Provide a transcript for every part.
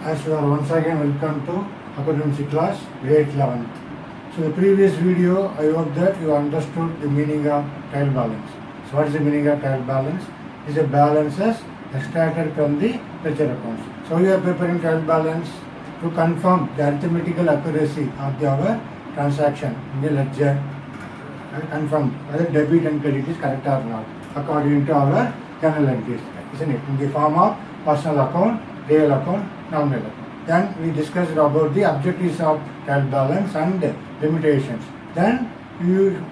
As you are once again welcome to accountancy class grade 11th. So the previous video I hope that you understood the meaning of trial balance. So what is the meaning of trial balance? It is a balances extracted from the ledger accounts. So you are preparing trial balance to confirm the arithmetical accuracy of our transaction in the ledger and confirm whether debit and credit is correct or not according to our journal entries, isn't it? In the form of personal account, real account, nominal account. Then we discussed about the objectives of trial balance and limitations. Then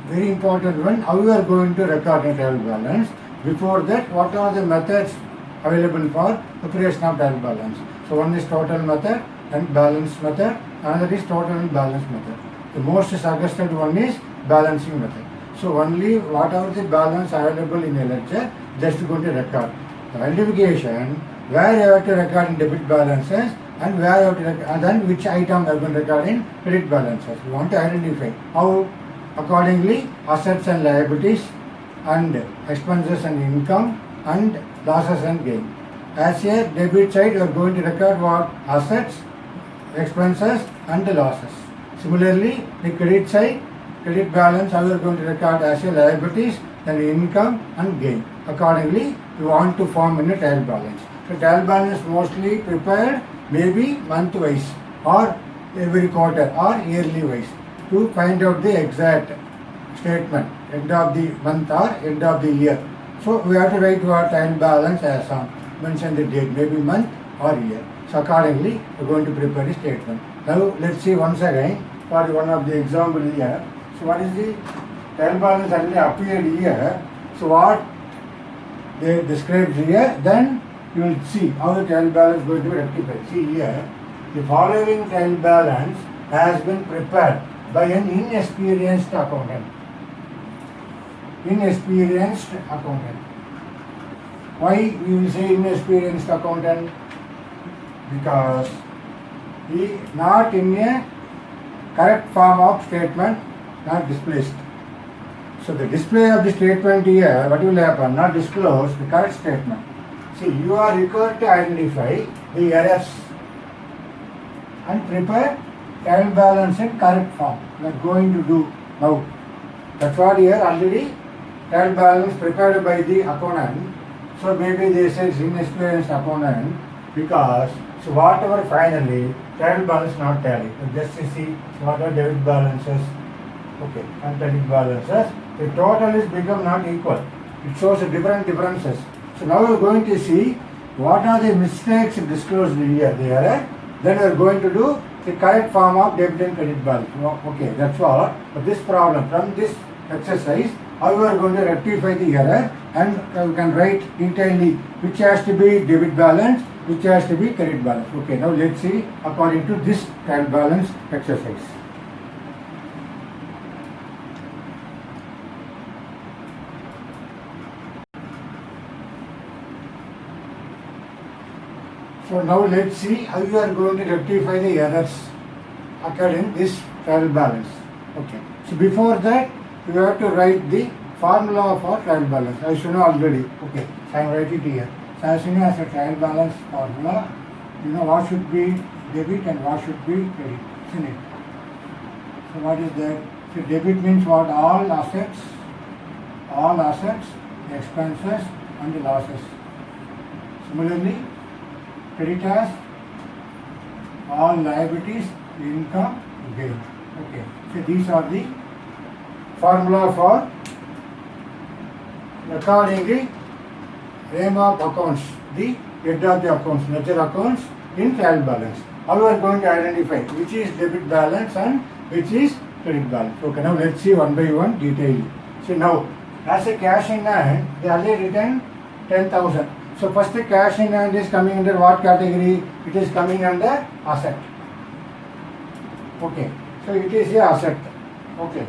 very important one, how you are going to record a trial balance. Before that, what are the methods available for preparation of trial balance? So one is total method and balance method, another is total and balance method. The most suggested one is balancing method. So only whatever the balance available in a ledger, just going to record. The identification, where you have to record in debit balances and where you have to record, and then which item you are going to record in credit balances. You want to identify how accordingly assets and liabilities and expenses and income and losses and gain. As a debit side, you are going to record what? Assets, expenses and the losses. Similarly, the credit side, credit balance, how you are going to record as a liabilities, then income and gain. Accordingly, you want to form in a trial balance. So trial balance mostly prepared maybe month wise or every quarter or yearly wise to find out the exact statement end of the month or end of the year. So we have to write our trial balance as on, mention the date, maybe month or year. So accordingly, we are going to prepare the statement. Now let's see once again for one of the example here. So what is the trial balance suddenly appeared here? So what they described here, then you will see how the trial balance is going to be rectified. See here, the following trial balance has been prepared by an inexperienced accountant. Inexperienced accountant. Why we will say inexperienced accountant? Because he not in a correct form of statement, not displaced. So the display of the statement here, what will happen? Not disclose the correct statement. See, you are required to identify the errors and prepare trial balance in correct form. We are going to do now. That's what here already trial balance prepared by the accountant. So maybe they say it's inexperienced accountant because so whatever finally trial balance not tally. Just to see what are debit balances, okay, and credit balances. The total is become not equal. It shows different differences. So now we are going to see what are the mistakes disclosed here. Then we are going to do the correct form of debit and credit balance. Okay, that's all. But this problem from this exercise, how we are going to rectify the error and we can write detailedly which has to be debit balance, which has to be credit balance. Okay, now let's see according to this trial balance exercise. So now let's see how you are going to rectify the errors occurred in this trial balance. Okay. So before that, you have to write the formula for trial balance. As you know already. Okay. So I am writing it here. So as you know, as a trial balance formula, you know what should be debit and what should be credit, isn't it? So what is that? So debit means what? All assets, expenses and the losses. Similarly, credit has all liabilities, income, gain. Okay. So these are the formula for recording the name of accounts, the head of the accounts, ledger accounts in trial balance. How we are going to identify which is debit balance and which is credit balance. Okay, now let's see one by one detail. See now, as a cash in hand, they already written 10,000. So first the cash in hand is coming under what category? It is coming under asset. Okay. So it is a asset. Okay.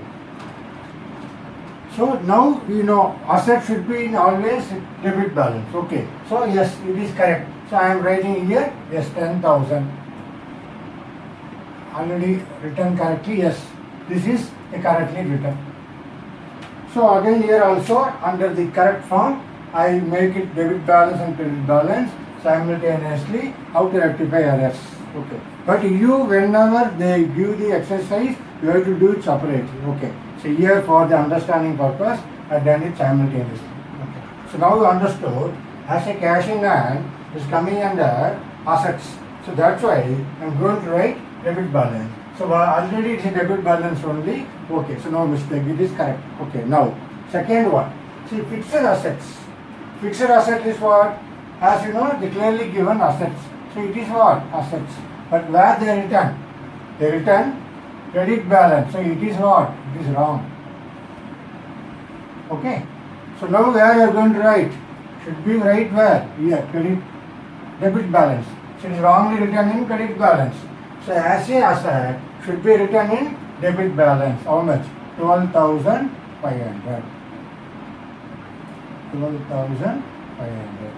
So now you know asset should be in always debit balance. Okay. So yes, it is correct. So I am writing here yes 10,000. Already written correctly. Yes, this is correctly written. So again here also under the correct form I make it debit balance and credit balance. simultaneously how to rectify errors. Okay. But you, whenever they give the exercise, you have to do it separately. Okay. So here for the understanding purpose, I have done it simultaneously. Okay. So now you understood, as a cash in hand is coming under assets. So that's why I am going to write debit balance. So already it's a debit balance only. Okay. So no mistake. It is correct. Okay. Now, second one. See, fixed assets. Fixed asset is what? As you know, they clearly given assets. So it is what? Assets. But where they return? They return credit balance. So it is what? It is wrong. Okay. So now where you are going to write? Should be right where? Here, credit, debit balance. So it is wrongly written in credit balance. So as a asset should be written in debit balance. How much? 12,500. 12,500.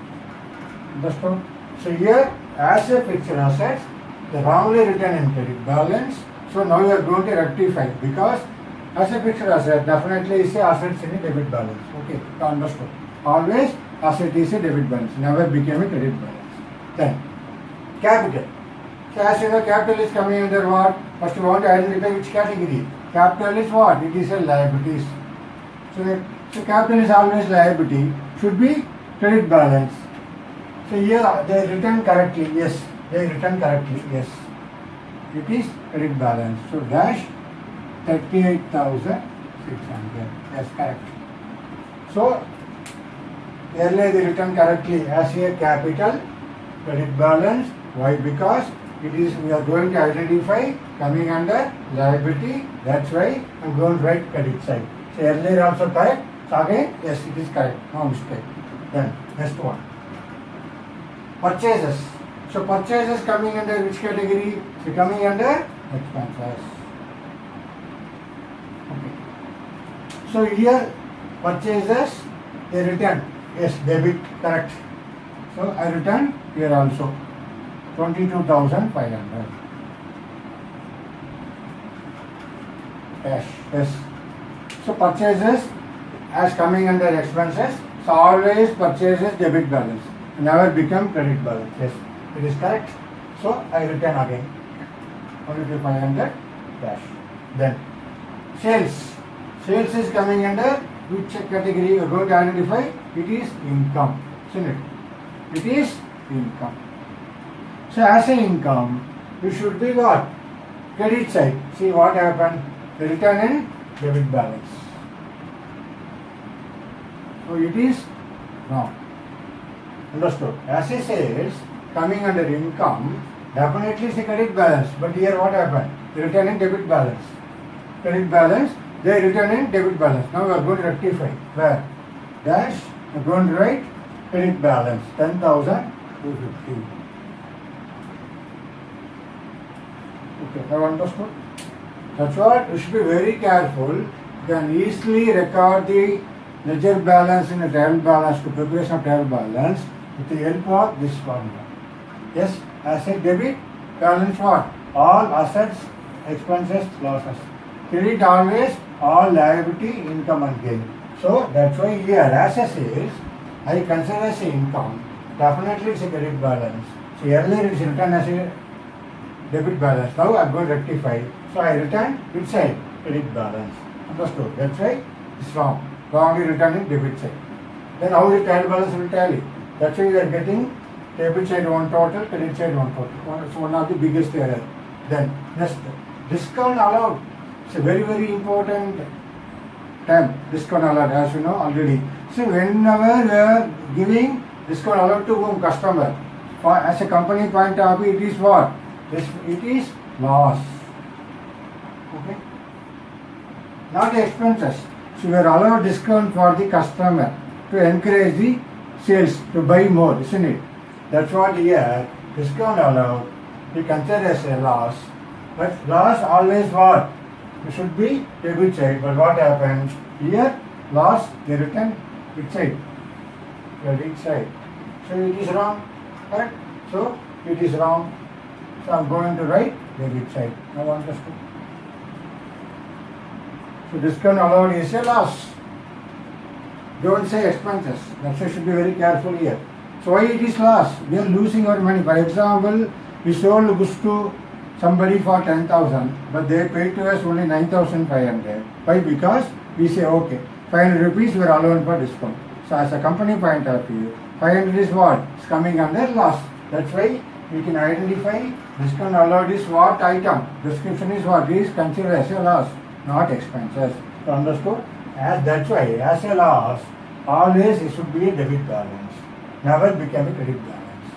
Understood? So here, as a fixed asset, they wrongly written in credit balance. So now you are going to rectify because as a fixed asset, definitely is a assets in a debit balance. Okay, understood. Always asset is a debit balance, never became a credit balance. Then, capital. So as you know, capital is coming under what? First you want to identify which category. Capital is what? It is a liabilities. So capital is always liability. Should be credit balance. So here they written correctly. Yes, they written correctly. Yes, it is credit balance. So dash 38,600. Yes, correct. So earlier they written correctly as a capital credit balance. Why? Because it is we are going to identify coming under liability. That's why I am going to write credit side. So earlier also correct. So again, yes, it is correct. No mistake. Then next one. Purchases. So purchases coming under which category? So coming under expenses. Okay. So here purchases they return. Yes, debit, correct. So I return here also 22,500. Cash. Yes. So purchases as coming under expenses. So always purchases debit balance. Never become credit balance. Yes, it is correct. So I return again 22,500 cash. Then sales. Sales is coming under which category you are going to identify? It is income. Isn't it? It is income. So as an income, you should be what? Credit side. See what happened? The return in debit balance. So it is wrong. Understood? As a sales coming under income, definitely is a credit balance. But here what happened? The return in debit balance. Credit balance, they return in debit balance. Now we are going to rectify. Where? Dash, we are going to write credit balance 10,250. Okay, have understood? That's what you should be very careful. You can easily record the ledger balance in a trial balance to preparation of trial balance with the help of this formula. Yes, asset debit, balance what? All assets, expenses, losses. Credit always all liability, income and gain. So that's why here as a sales, I consider as a income. Definitely it's a credit balance. So earlier it's written as a debit balance. Now I am going to rectify. So I return which side? Credit balance. Understood? That's why it's wrong. Wrongly written in debit side. Then how the trial balance will tally? That's why we are getting debit side one total, credit side one total. It's one of the biggest error. Then next, discount allowed. It's a very, very important term. Discount allowed, as you know already. So whenever we are giving discount allowed to whom? Customer. For, as a company point of view, it is what? It is loss. Okay? Not expenses. So we are allowed discount for the customer to encourage the sales to buy more, isn't it? That's what here discount allowed. We consider as a loss. But loss always what? It should be debit side. But what happens? Here loss they return which side? Credit side. So it is wrong. Correct? So it is wrong. So I am going to write debit side. Now understood? So discount allowed is a loss. Don't say expenses. That's why you should be very careful here. So why it is loss? We are losing our money. For example, we sold goods to somebody for 10,000, but they paid to us only 9,500. Why? Because we say, okay, 500 rupees we are allowed for discount. So as a company point of view, 500 is what? It's coming under loss. That's why we can identify discount allowed is what item. Description is what is considered as a loss, not expenses. So understood? As that's why as a loss, always it should be a debit balance. Never become a credit balance.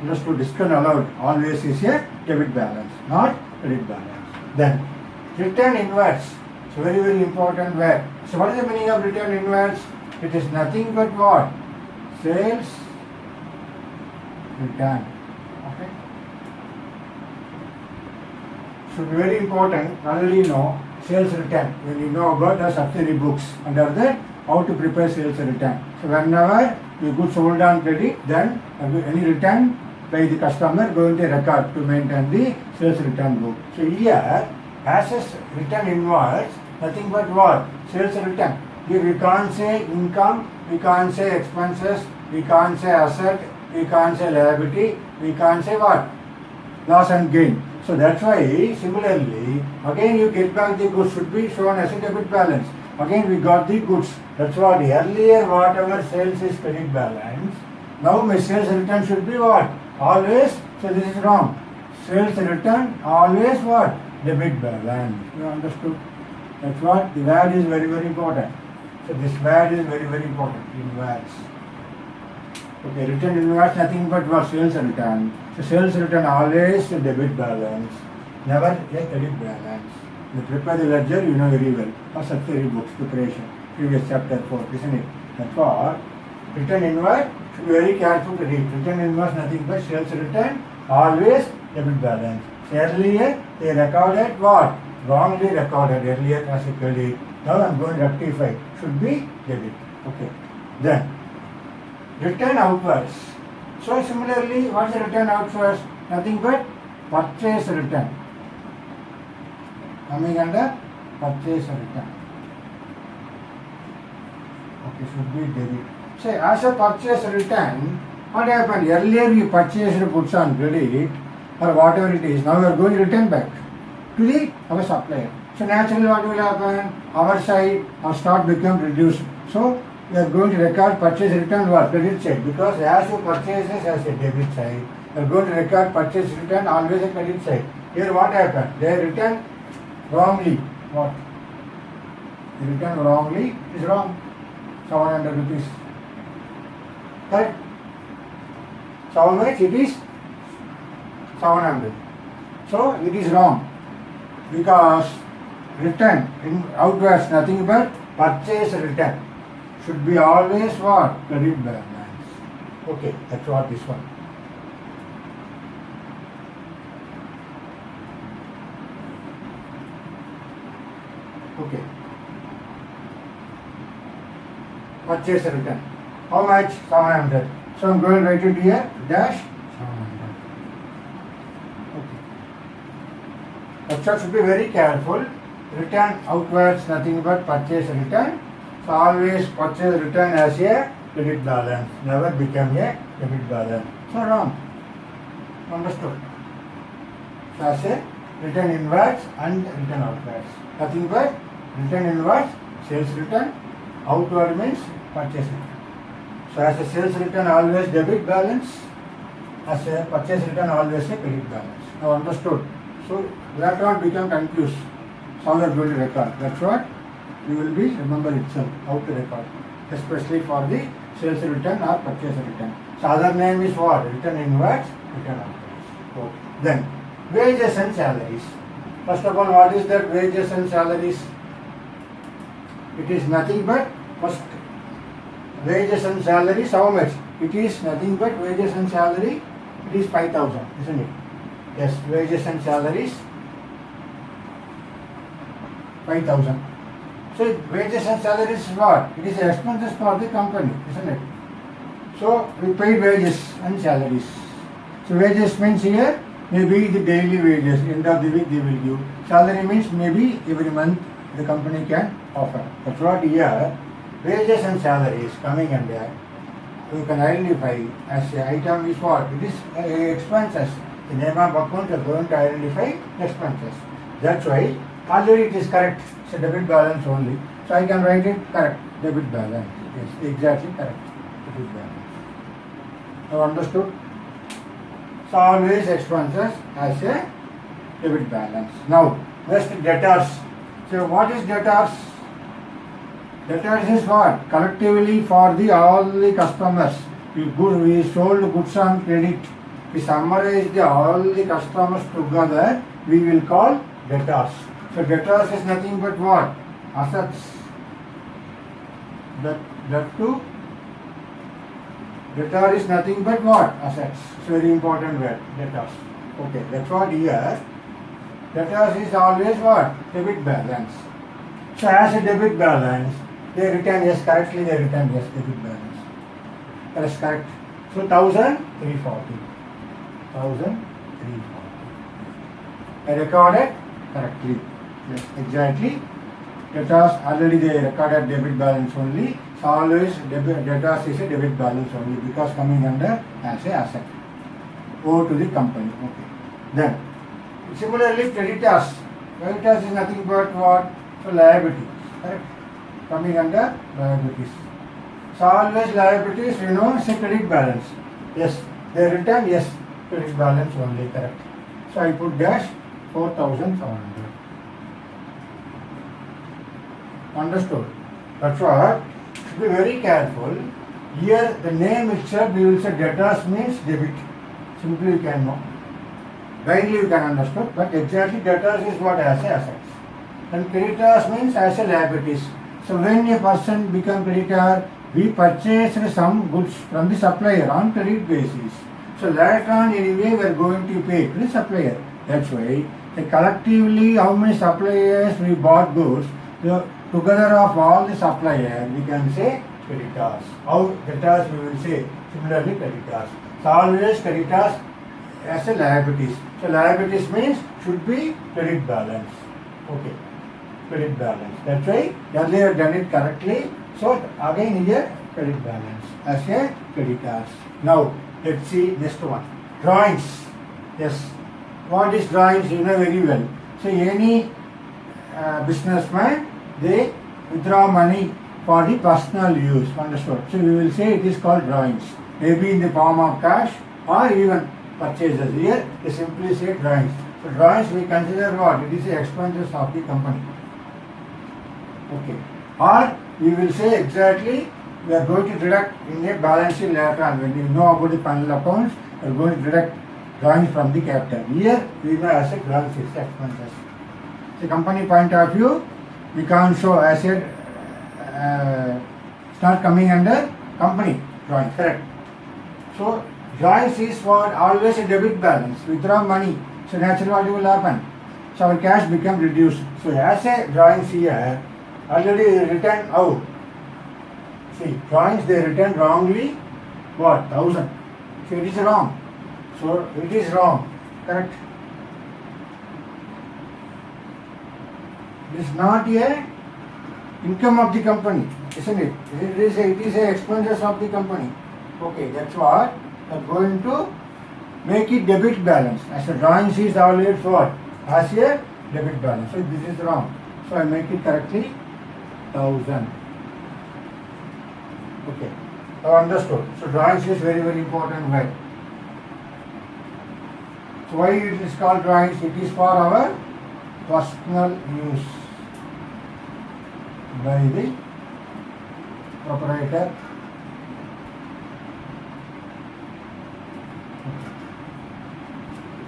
Understood? Discount allowed always is a debit balance, not credit balance. Then return inwards. It's a very, very important word. So what is the meaning of return inwards? It is nothing but what? Sales return. Okay. Should be very important. Already know sales return. When you know about the subsidiary books, under that how to prepare sales return. So whenever the goods sold on credit, then any return by the customer going to record to maintain the sales return book. So here, assets return inwards, nothing but what? Sales return. Here we can't say income, we can't say expenses, we can't say asset, we can't say liability, we can't say what? Loss and gain. So that's why similarly, again you get back the goods should be shown as a debit balance. Again we got the goods. That's what earlier whatever sales is credit balance. Now my sales return should be what? Always, so this is wrong. Sales return always what? Debit balance. You understood? That's what the word is very, very important. So this word is very, very important in words. Okay, return inwards nothing but what? Sales return. So sales return always a debit balance, never a credit balance. You prepare the ledger, you know very well. Or subsidiary books preparation, previous chapter 4, isn't it? That's what. Return inward, should be very careful to read. Return inwards nothing but sales return, always debit balance. So earlier they recorded what? Wrongly recorded earlier as a credit. Now I am going to rectify. Should be debit. Okay. Then return outwards. So similarly, what is the return outwards? Nothing but purchase return. Coming under purchase return. Okay, should be debit. Say as a purchase return, what happened? Earlier we purchased goods on credit or whatever it is. Now we are going to return back to our supplier. So naturally what will happen? Our side, our stock become reduced. So we are going to record purchase return what? Credit side. Because as you purchases as a debit side, we are going to record purchase return always a credit side. Here what happened? They return wrongly. What? They return wrongly is wrong. 700 rupees. Correct? So how much it is? 700. So it is wrong. Because return in outwards nothing but purchase return. Should be always what? Credit balance. Okay, that's what this one. Okay. Purchase return. How much? 700. So I am going to write it here. Dash 700. Okay. That should be very careful. Return outwards nothing but purchase return. So always purchase return as a credit balance, never become a debit balance. So wrong. Understood? So as a return inwards and return outwards. Nothing but return inwards, sales return, outward means purchase return. So as a sales return always debit balance, as a purchase return always a credit balance. Now understood? So later on become confused. How you are going to record. That's what you will be remember itself how to record, especially for the sales return or purchase return. So other name is what? Return inwards, return outwards. Okay. Then wages and salaries. First of all, what is that wages and salaries? It is nothing but first wages and salaries. How much? It is nothing but wages and salary. It is 5,000, isn't it? Yes, wages and salaries 5,000. So wages and salaries is what? It is expenses for the company, isn't it? So we pay wages and salaries. So wages means here maybe the daily wages, end of the week they will give. Salary means maybe every month the company can offer. That's what here wages and salaries coming under you can identify as a item is what? It is expenses. The name of account you are going to identify expenses. That's why already it is correct. It's a debit balance only. So I can write it correct. Debit balance. Yes, exactly correct. Debit balance. Have understood? So always expenses as a debit balance. Now, next debtors. So what is debtors? Debtors is what? Collectively for the all the customers. We sold goods on credit. We summarize all the customers together. We will call debtors. So debtors is nothing but what? Assets. That too. Debtor is nothing but what? Assets. It's very important word. Debtors. Okay, that's what here. Debtors is always what? Debit balance. So as a debit balance, they return yes, correctly they return yes, debit balance. That is correct. So 1,340. 1,340. I recorded correctly. Yes, exactly. Debtors already they recorded debit balance only. So always debtors is a debit balance only because coming under as a asset. Go to the company. Okay. Then similarly creditors. Creditors is nothing but what? So liabilities. Correct? Coming under liabilities. So always liabilities, say credit balance. Yes, they return, yes, credit balance only, correct. So I put dash 4,700. Understood? That's what. Should be very careful. Here the name itself we will say debtors means debit. Simply you can know. Blindly you can understand, but exactly debtors is what as a assets. And creditors means as a liabilities. So when a person become creditor, we purchased some goods from the supplier on credit basis. So later on anyway we are going to pay to the supplier. That's why collectively how many suppliers we bought goods, together of all the suppliers we can say creditors. How debtors we will say similarly creditors. So always creditors as a liabilities. So liabilities means should be credit balance. Okay. Credit balance. That's why earlier done it correctly. So again here credit balance as a creditors. Now let's see next one. Drawings. Yes. What is drawings? You know very well. So any businessman they withdraw money for the personal use. Understood? So we will say it is called drawings. Maybe in the form of cash or even purchases. Here they simply say drawings. So drawings we consider what? It is the expenses of the company. Okay. Or we will say exactly we are going to deduct in a balance sheet later on. When you know about the final accounts, we are going to deduct drawings from the capital. Here we know as a balance sheet expenses. The company point of view, we can't show asset start coming under company drawing. Correct. So drawings is what? Always a debit balance. Withdraw money. So naturally what will happen? So our cash become reduced. So as a drawings here, already written out. See, drawings they written wrongly. What? 1,000. So it is wrong. So it is wrong. Correct. It is not a income of the company, isn't it? It is a expenses of the company. Okay, that's what we are going to make it debit balance. As a drawings is always what? As a debit balance. So this is wrong. So I make it correctly 1,000. Okay, I understood. So drawings is very important word. So why it is called drawings? It is for our personal use by the proprietor.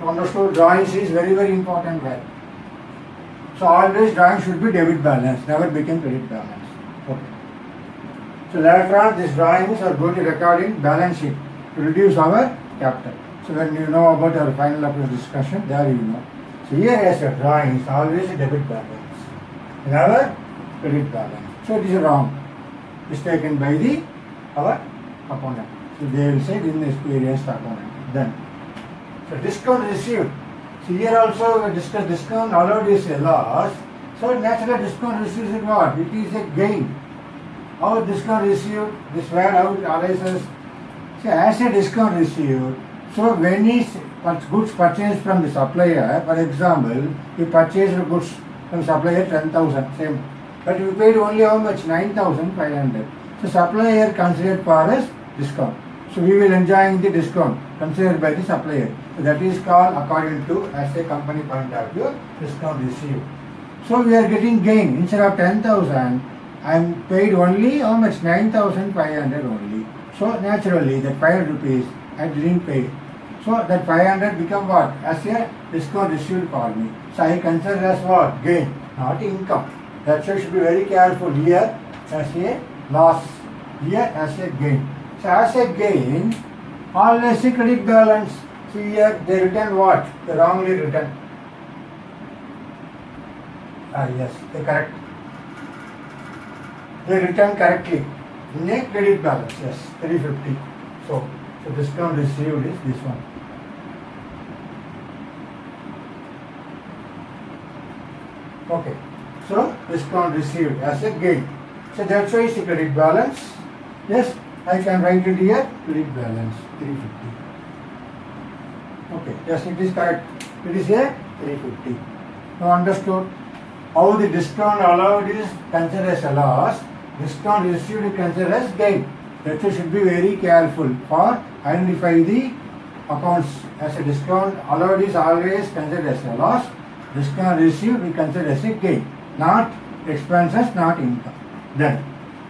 Understood? Drawings is very important word. So always drawing should be debit balance, never become credit balance. Okay. So later on these drawings are going to record in balance sheet to reduce our capital. So when you know about our final account discussion, there you know. So here as a drawings always a debit balance, never credit balance. So it is wrong. It's taken by the our opponent. So they will say in experienced opponent. Then so discount received. So here also we discuss discount allowed is a loss. So natural discount received is what? It is a gain. How discount received, this word how it arises, So as a discount received, so when is goods purchased from the supplier, for example, you purchased goods from supplier 10,000, same, but you paid only how much? 9,500. So supplier considered for as discount. So we will enjoy the discount considered by the supplier. So that is called, according to as a company point of view, discount received. So we are getting gain. Instead of 10,000, I am paid only how much? 9,500 only. So naturally that 500 rupees I didn't pay. So that 500 become what? As a discount received for me. So I consider as what? Gain, not income. That's why you should be very careful here as a loss, here as a gain. So as a gain, always a credit balance. See here they written what? They wrongly written. Yes, they correct. They written correctly. In a credit balance, yes, 350. So discount received is this one. Okay. So discount received as a gain. So that's why it's a credit balance. Yes, I can write it here, credit balance 350. Okay, yes, it is correct. It is a 350. Now understood how the discount allowed is considered as a loss, discount received is considered as gain. That you should be very careful for identify the accounts as a discount allowed is always considered as a loss, discount received we consider as a gain, not expenses, not income. Then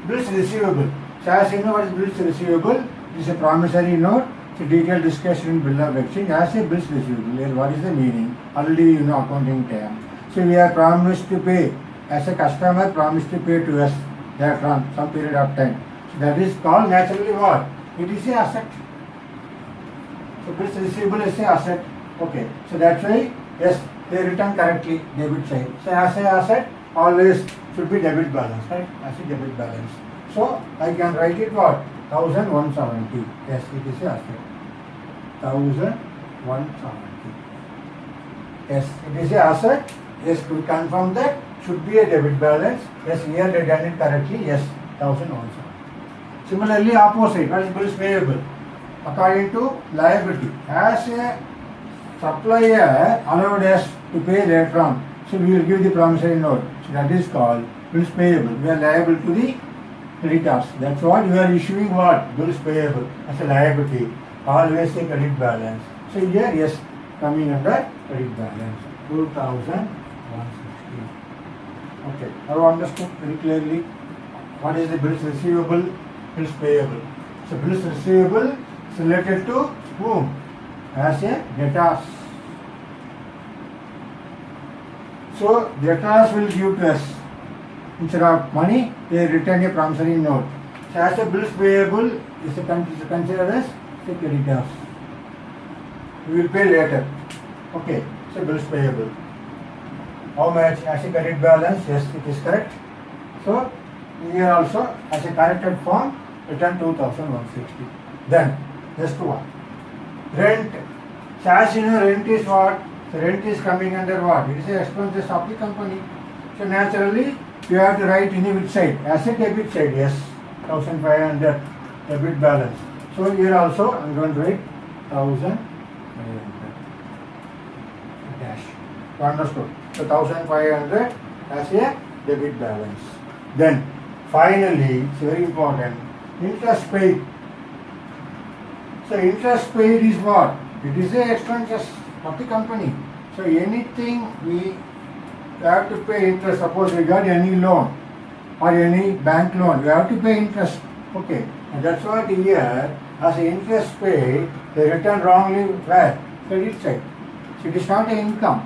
bills receivable. So as you know what is bills receivable, it is a promissory note. It's a detailed discussion in bill of exchange as a bills receivable. What is the meaning? Already you know accounting term. So we are promised to pay as a customer promised to pay to us later on some period of time. So that is called naturally what? It is a asset. So bills receivable is a asset. Okay. So that's why yes they written correctly debit side. So as a asset always should be debit balance, right? As a debit balance. So I can write it what? 1,170. Yes, it is a asset. 1,170. Yes, it is a asset. Yes, to confirm that should be a debit balance. Yes, here they done it correctly. Yes, 1,170. Similarly, opposite. What is bills payable? According to liability. As a supplier allowed us to pay later on. So we will give the promissory note. So that is called bills payable. We are liable to the creditors. That's what we are issuing what? Bills payable as a liability. Always a credit balance. So here yes, coming under credit balance. 2,160. Okay. Have you understood very clearly what is the bills receivable, bills payable? So bills receivable is related to whom? As a debtors. So debtors will give to us. Instead of money, they return a promissory note. So as a bills payable is considered as a creditors. We will pay later. Okay. So bills payable. How much? As a credit balance? Yes, it is correct. So here also as a corrected form, return 2,160. Then just one. Rent. So as you know, rent is what? The rent is coming under what? It is the expenses of the company. So naturally, you have to write in which side? As a debit side, yes. 1,500 debit balance. So here also I am going to write 1,500 dash. Understood? So 1,500 as a debit balance. Then finally, it's very important, interest paid. So interest paid is what? It is the expenses of the company. So anything we have to pay interest. Suppose we got any loan or any bank loan, we have to pay interest. Okay, and that's what here as interest paid, they written wrongly where? Credit side. So it is not an income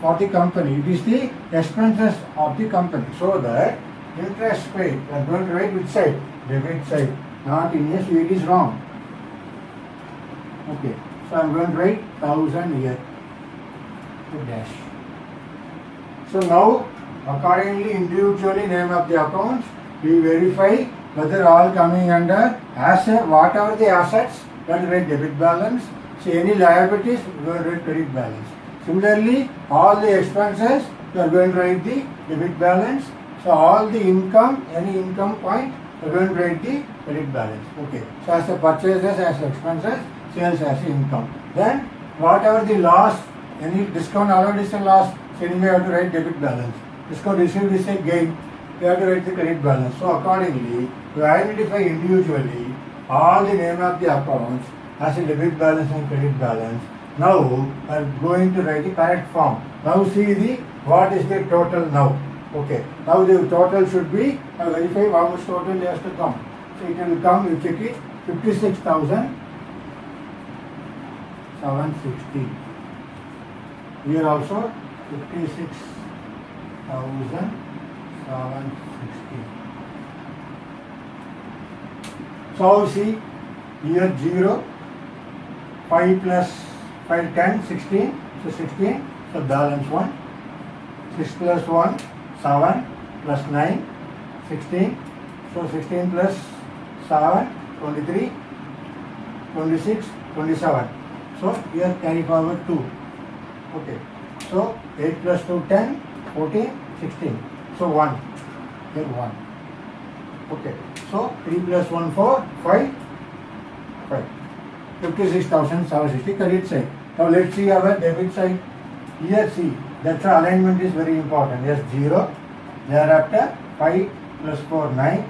for the company. It is the expenses of the company. So that interest paid, we are going to write which side? Debit side. Not in here, so it is wrong. Okay, so I am going to write 1,000 here. Dash. So now, accordingly, individually name of the accounts, we verify whether all coming under asset, whatever the assets, we have to write debit balance. So any liabilities, we will write credit balance. Similarly, all the expenses, we are going to write the debit balance. So all the income, any income point, we are going to write the credit balance. Okay. So as the purchases, as the expenses, sales as the income. Then whatever the loss, any discount allowed is a loss, so anyway we have to write debit balance. Discount received is a gain, we have to write the credit balance. So accordingly, we identify individually all the name of the accounts as a debit balance and credit balance. Now we are going to write the correct form. Now see the what is the total now. Okay. Now the total should be, verify how much total has to come. So it will come, you check it, 56,760. Here also 56,760. So see here 0, 5 plus 5, 10, 16. So 16. So balance 1. 6 plus 1, 7 plus 9, 16. So 16 plus 7, 23, 26, 27. So here carry forward 2. Okay. So 8 plus 2, 10, 14, 16. So 1. Here 1. Okay. So 3 plus 1, 4, 5, 5. 56,760 credit side. Now let's see our debit side. Here see, that's the alignment is very important. Yes, 0. Thereafter 5 plus 4, 9,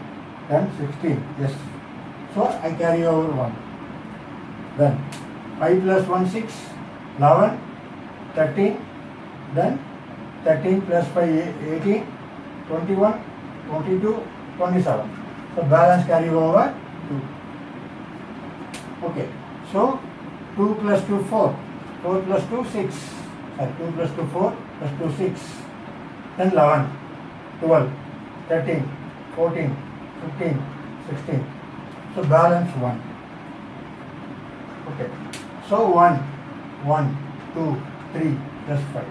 then 16. Yes. So I carry over 1. Then 5 plus 1, 6, 11, 13, then 13 plus 5, 18, 21, 22, 27. So balance carry over 2. Okay. So 2 plus 2, 4. 4 plus 2, 6. 2 plus 2, 4 plus 2, 6. Then 11, 12, 13, 14, 15, 16. So balance 1. Okay. So 1, 1, 2, 3 plus 5.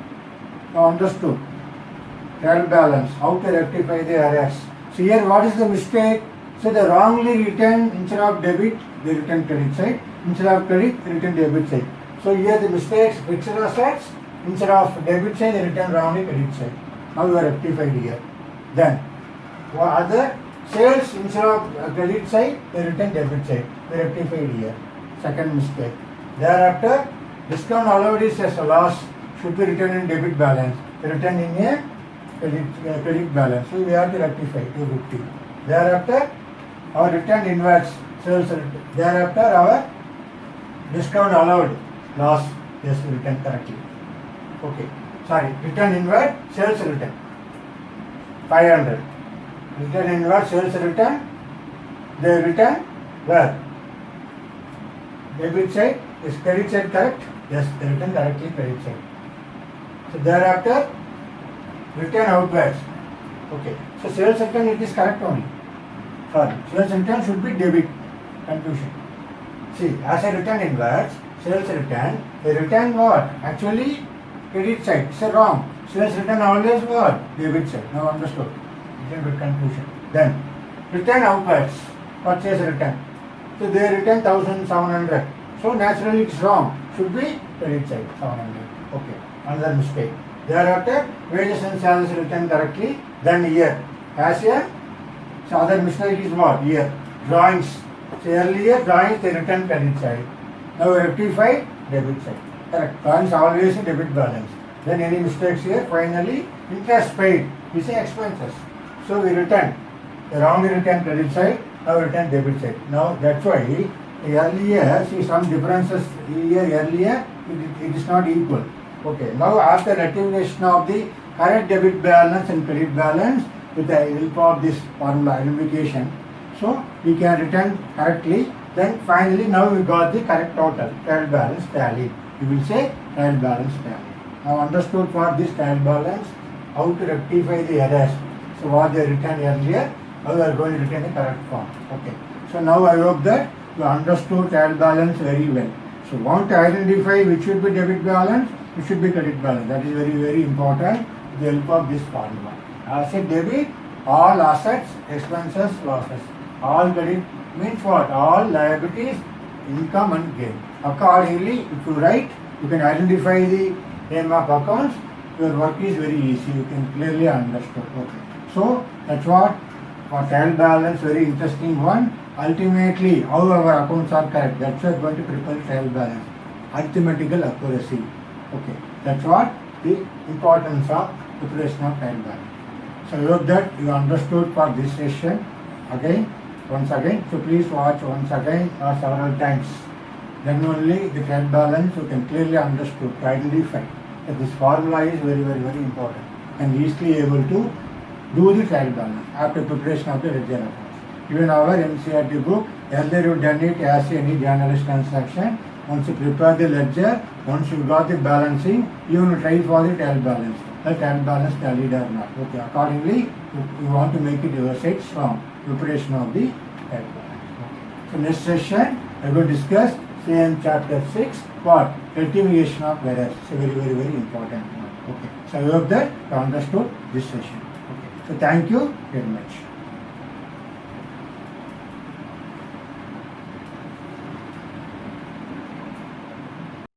Now understood. Trial balance. How to rectify the errors. So here what is the mistake? So they wrongly written instead of debit, they written credit side. Instead of credit, they written debit side. So here the mistakes, fixed assets, instead of debit side, they written wrongly credit side. Now you are rectified here. Then, other sales instead of credit side, they written debit side. They rectified here. Second mistake. Thereafter, discount allowed is as a loss should be written in debit balance. They written in a credit balance. So we have to rectify 250. Thereafter, our return inwards sales. Thereafter, our discount allowed loss is written correctly. Okay. Sorry, return inward sales return 500. Return inward sales return. They return where? Debit side is credit side correct? Yes, they return correctly credit side. So thereafter return outwards. Okay. So sales return it is correct only. Sorry, sales return should be debit. Confusion. See, as I return inwards, sales return, they return what? Actually, credit side. It's wrong. Sales return always what? Debit side. Now understood. Little bit confusion. Then, return outwards. Purchase return. So they return 1,700. So naturally it's wrong. Should be credit side 700. Okay. Another mistake. Thereafter, wages and salaries return correctly. Then here. As here, so other mistake is what? Here. Drawings. So earlier drawings they return credit side. Now rectify debit side. Correct. Drawings always in debit balance. Then any mistakes here? Finally, interest paid. We say expenses. So we return. The wrongly return credit side. Now return debit side. Now that's why earlier see some differences here earlier it is not equal. Okay. Now after rectification of the correct debit balance and credit balance with the help of this formula identification. So we can return correctly. Then finally now we got the correct total. Trial balance tally. You will say trial balance tally. Now understood for this trial balance how to rectify the errors. So what they written earlier, now we are going to return the correct form. Okay. So now I hope that you understood trial balance very well. So want to identify which should be debit balance, which should be credit balance. That is very, very important with the help of this formula. Asset debit, all assets, expenses, losses. All credit means what? All liabilities, income and gain. Accordingly, if you write, you can identify the name of accounts. Your work is very easy. You can clearly understand. Okay. So that's what for trial balance, very interesting one. Ultimately, how our accounts are correct, that's why we are going to prepare trial balance. Arithmetical accuracy. Okay, that's what the importance of preparation of trial balance. So I hope that you understood for this session. Again, once again, so please watch once again or several times. Then only the trial balance you can clearly understood, to identify that this formula is very important and easily able to do the trial balance after preparation of the ledger accounts. Even our MCRT book, earlier you done it as any journalist transaction. Once you prepare the ledger, once you got the balancing, you will try for the trial balance. The trial balance tallied or not. Okay, accordingly, you want to make it your side strong. Preparation of the trial balance. Okay. So next session, I will discuss same chapter 6, what? Rectification of errors. It's a very important one. Okay. So I hope that you understood this session. Okay. So thank you very much.